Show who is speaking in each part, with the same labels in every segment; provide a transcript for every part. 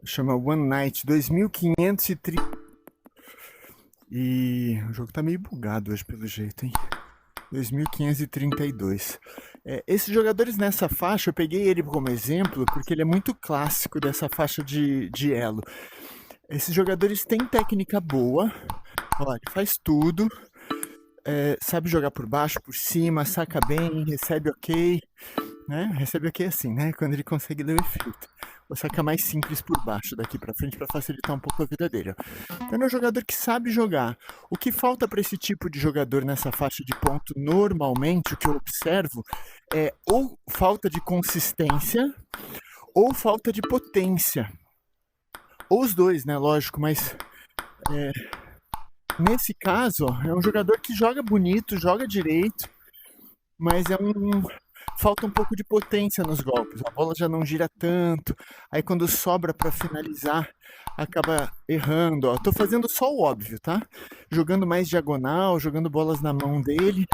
Speaker 1: chama One Night, 2530. E o jogo tá meio bugado hoje pelo jeito, hein? 2532. Esses jogadores nessa faixa, eu peguei ele como exemplo porque ele é muito clássico dessa faixa de elo. Esses jogadores têm técnica boa, ó, ele faz tudo, sabe jogar por baixo, por cima, saca bem, recebe ok, né? Recebe ok assim, né? Quando ele consegue ler o efeito. Vou sacar mais simples por baixo daqui pra frente pra facilitar um pouco a vida dele. Então é um jogador que sabe jogar. O que falta para esse tipo de jogador nessa faixa de ponto, normalmente, o que eu observo, é ou falta de consistência ou falta de potência. Ou os dois, né? Lógico, mas nesse caso, é um jogador que joga bonito, joga direito, mas falta um pouco de potência nos golpes. A bola já não gira tanto. Aí quando sobra para finalizar, acaba errando. Ó, tô fazendo só o óbvio, tá? Jogando mais diagonal, jogando bolas na mão dele.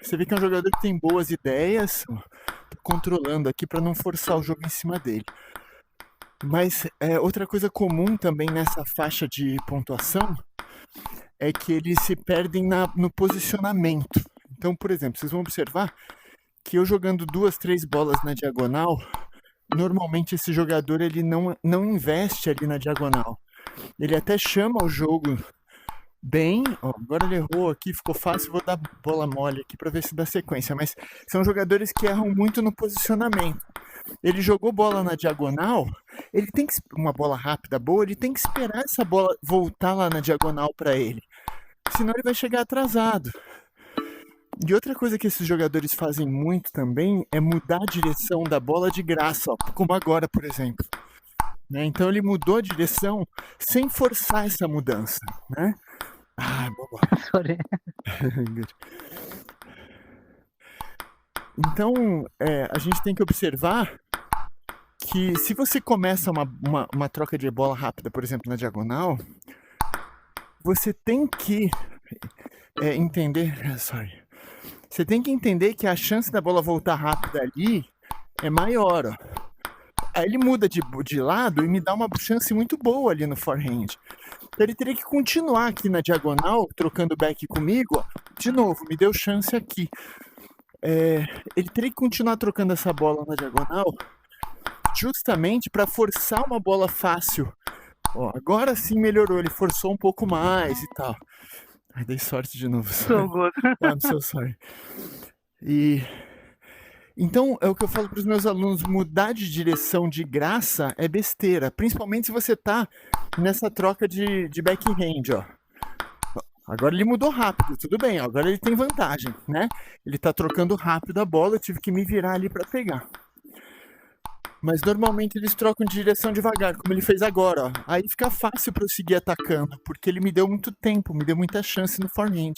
Speaker 1: Você vê que é um jogador que tem boas ideias. Tô controlando aqui para não forçar o jogo em cima dele. Mas outra coisa comum também nessa faixa de pontuação é que eles se perdem no posicionamento. Então, por exemplo, vocês vão observar que eu jogando 2, 3 bolas na diagonal, normalmente esse jogador ele não investe ali na diagonal. Ele até chama o jogo bem, ó, agora ele errou aqui, ficou fácil, vou dar bola mole aqui para ver se dá sequência, mas são jogadores que erram muito no posicionamento. Ele jogou bola na diagonal, ele tem que uma bola rápida, boa, ele tem que esperar essa bola voltar lá na diagonal para ele, senão ele vai chegar atrasado. E outra coisa que esses jogadores fazem muito também é mudar a direção da bola de graça, ó, como agora, por exemplo. Né? Então ele mudou a direção sem forçar essa mudança. Né? Boba.
Speaker 2: Sorry.
Speaker 1: Então a gente tem que observar que se você começa uma troca de bola rápida, por exemplo, na diagonal, você tem que entender. Sorry. Você tem que entender que a chance da bola voltar rápida ali é maior. Ó. Aí ele muda de lado e me dá uma chance muito boa ali no forehand. Então ele teria que continuar aqui na diagonal, trocando back comigo. Ó. De novo, me deu chance aqui. Ele teria que continuar trocando essa bola na diagonal justamente para forçar uma bola fácil. Ó, agora sim melhorou, ele forçou um pouco mais e tal. Ai, dei sorte de novo.
Speaker 2: So good.
Speaker 1: I'm so sorry. Então, é o que eu falo para os meus alunos, mudar de direção de graça é besteira, principalmente se você tá nessa troca de backhand, ó. Agora ele mudou rápido, tudo bem, agora ele tem vantagem, né? Ele tá trocando rápido a bola, eu tive que me virar ali para pegar. Mas normalmente eles trocam de direção devagar, como ele fez agora, ó. Aí fica fácil para eu seguir atacando, porque ele me deu muito tempo, me deu muita chance no forehand.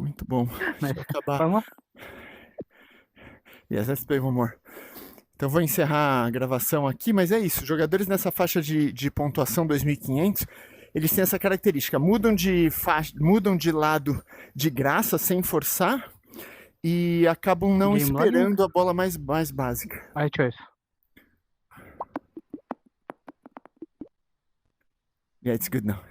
Speaker 1: Muito bom. Deixa eu acabar.
Speaker 2: Vamos?
Speaker 1: Yes, let's play one more. Então vou encerrar a gravação aqui, mas é isso. Jogadores nessa faixa de pontuação 2500, eles têm essa característica. Mudam de lado de graça, sem forçar, e acabam não
Speaker 2: Game
Speaker 1: esperando
Speaker 2: loading?
Speaker 1: a bola mais básica.
Speaker 2: My choice.
Speaker 1: Yeah, it's good now.